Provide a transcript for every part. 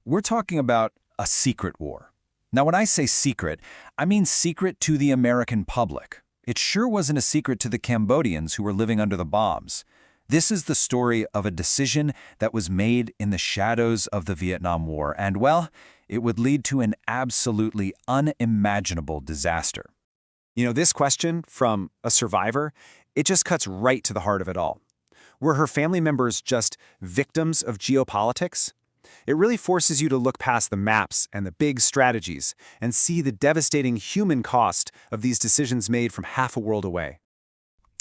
We're talking about a secret war. Now, when I say secret, I mean secret to the American public. It sure wasn't a secret to the Cambodians who were living under the bombs. This is the story of a decision that was made in the shadows of the Vietnam War, and, well, it would lead to an absolutely unimaginable disaster. You know, this question from a survivor, it just cuts right to the heart of it all. Were her family members just victims of geopolitics? It really forces you to look past the maps and the big strategies and see the devastating human cost of these decisions made from half a world away.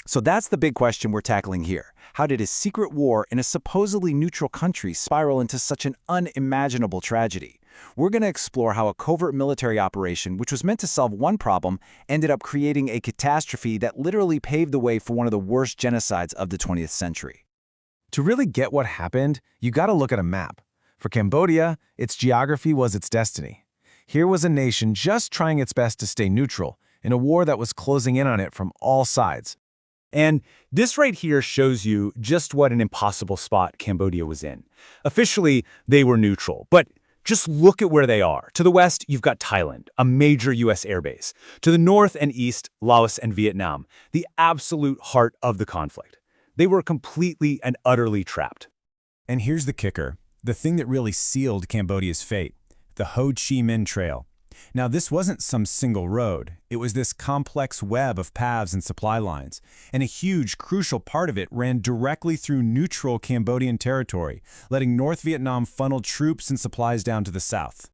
So that's the big question we're tackling here. How did a secret war in a supposedly neutral country spiral into such an unimaginable tragedy? We're going to explore how a covert military operation, which was meant to solve one problem, ended up creating a catastrophe that literally paved the way for one of the worst genocides of the 20th century. To really get what happened, you got to look at a map. For Cambodia, its geography was its destiny. Here was a nation just trying its best to stay neutral in a war that was closing in on it from all sides. And this right here shows you just what an impossible spot Cambodia was in. Officially, they were neutral, but just look at where they are. To the west, you've got Thailand, a major U.S. airbase. To the north and east, Laos and Vietnam, the absolute heart of the conflict. They were completely and utterly trapped. And here's the kicker, the thing that really sealed Cambodia's fate, the Ho Chi Minh Trail. Now, this wasn't some single road. It was this complex web of paths and supply lines, and a huge, crucial part of it ran directly through neutral Cambodian territory, letting North Vietnam funnel troops and supplies down to the south.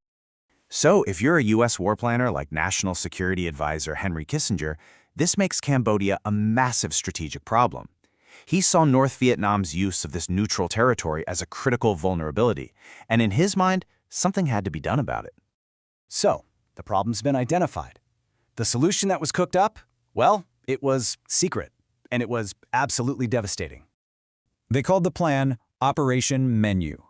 So, if you're a U.S. war planner like National Security Advisor Henry Kissinger, this makes Cambodia a massive strategic problem. He saw North Vietnam's use of this neutral territory as a critical vulnerability, and in his mind, something had to be done about it. So, the problem's been identified. The solution that was cooked up? Well, it was secret, and it was absolutely devastating. They called the plan Operation Menu.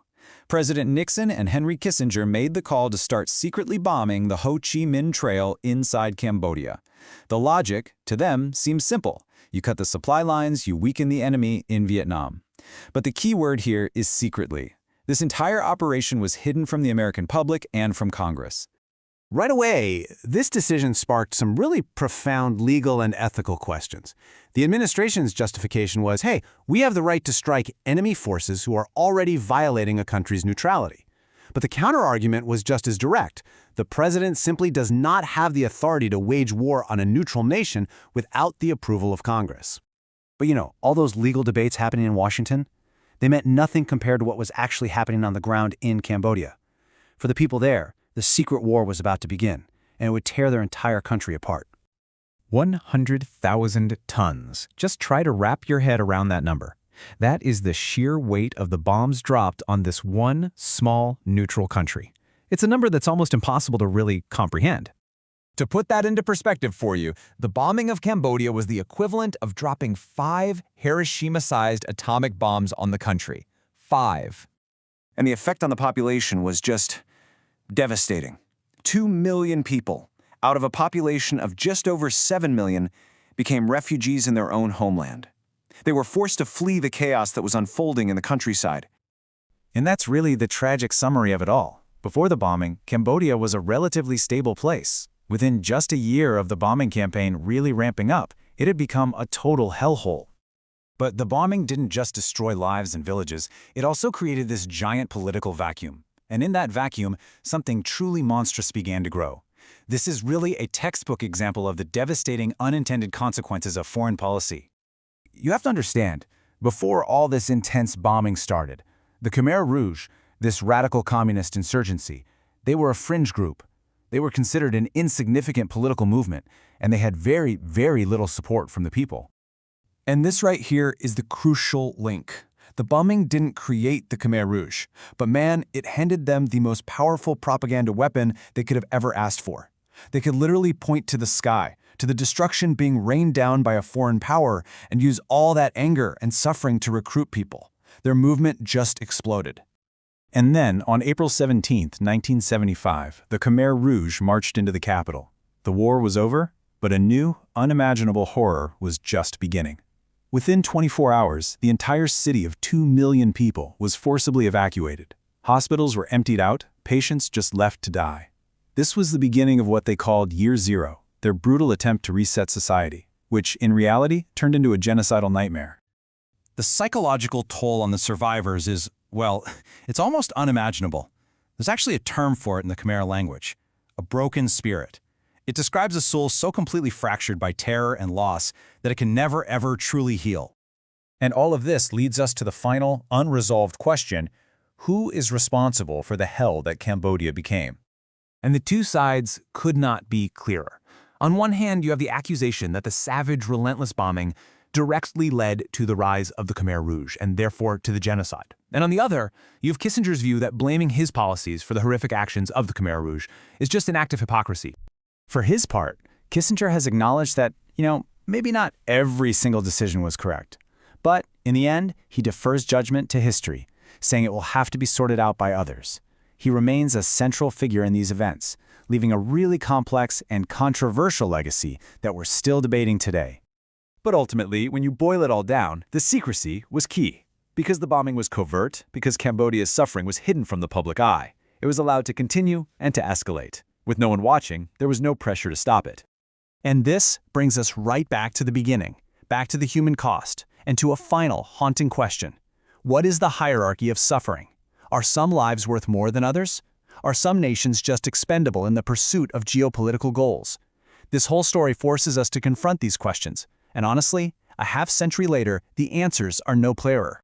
President Nixon and Henry Kissinger made the call to start secretly bombing the Ho Chi Minh Trail inside Cambodia. The logic, to them, seems simple. You cut the supply lines, you weaken the enemy in Vietnam. But the key word here is secretly. This entire operation was hidden from the American public and from Congress. Right away, this decision sparked some really profound legal and ethical questions. The administration's justification was, hey, we have the right to strike enemy forces who are already violating a country's neutrality. But the counterargument was just as direct. The president simply does not have the authority to wage war on a neutral nation without the approval of Congress. But you know, all those legal debates happening in Washington, they meant nothing compared to what was actually happening on the ground in Cambodia. For the people there, the secret war was about to begin, and it would tear their entire country apart. 100,000 tons. Just try to wrap your head around that number. That is the sheer weight of the bombs dropped on this one small, neutral country. It's a number that's almost impossible to really comprehend. To put that into perspective for you, the bombing of Cambodia was the equivalent of dropping 5 Hiroshima-sized atomic bombs on the country. 5. And the effect on the population was just devastating. 2 million people, out of a population of just over 7 million, became refugees in their own homeland. They were forced to flee the chaos that was unfolding in the countryside. And that's really the tragic summary of it all. Before the bombing, Cambodia was a relatively stable place. Within just a year of the bombing campaign really ramping up, it had become a total hellhole. But the bombing didn't just destroy lives and villages, it also created this giant political vacuum. And in that vacuum, something truly monstrous began to grow. This is really a textbook example of the devastating unintended consequences of foreign policy. You have to understand, before all this intense bombing started, the Khmer Rouge, this radical communist insurgency, they were a fringe group. They were considered an insignificant political movement, and they had very, very little support from the people. And this right here is the crucial link. The bombing didn't create the Khmer Rouge, but man, it handed them the most powerful propaganda weapon they could have ever asked for. They could literally point to the sky, to the destruction being rained down by a foreign power, and use all that anger and suffering to recruit people. Their movement just exploded. And then, on April 17, 1975, the Khmer Rouge marched into the capital. The war was over, but a new, unimaginable horror was just beginning. Within 24 hours, the entire city of 2 million people was forcibly evacuated. Hospitals were emptied out, patients just left to die. This was the beginning of what they called Year Zero, their brutal attempt to reset society, which, in reality, turned into a genocidal nightmare. The psychological toll on the survivors is, well, it's almost unimaginable. There's actually a term for it in the Khmer language, a broken spirit. It describes a soul so completely fractured by terror and loss that it can never, ever truly heal. And all of this leads us to the final, unresolved question: who is responsible for the hell that Cambodia became? And the two sides could not be clearer. On one hand, you have the accusation that the savage, relentless bombing directly led to the rise of the Khmer Rouge, and therefore to the genocide. And on the other, you have Kissinger's view that blaming his policies for the horrific actions of the Khmer Rouge is just an act of hypocrisy. For his part, Kissinger has acknowledged that, maybe not every single decision was correct. But in the end, he defers judgment to history, saying it will have to be sorted out by others. He remains a central figure in these events, leaving a really complex and controversial legacy that we're still debating today. But ultimately, when you boil it all down, the secrecy was key. Because the bombing was covert, because Cambodia's suffering was hidden from the public eye, it was allowed to continue and to escalate. With no one watching, there was no pressure to stop it. And this brings us right back to the beginning, back to the human cost, and to a final haunting question. What is the hierarchy of suffering? Are some lives worth more than others? Are some nations just expendable in the pursuit of geopolitical goals? This whole story forces us to confront these questions, and honestly, a half-century later, the answers are no clearer.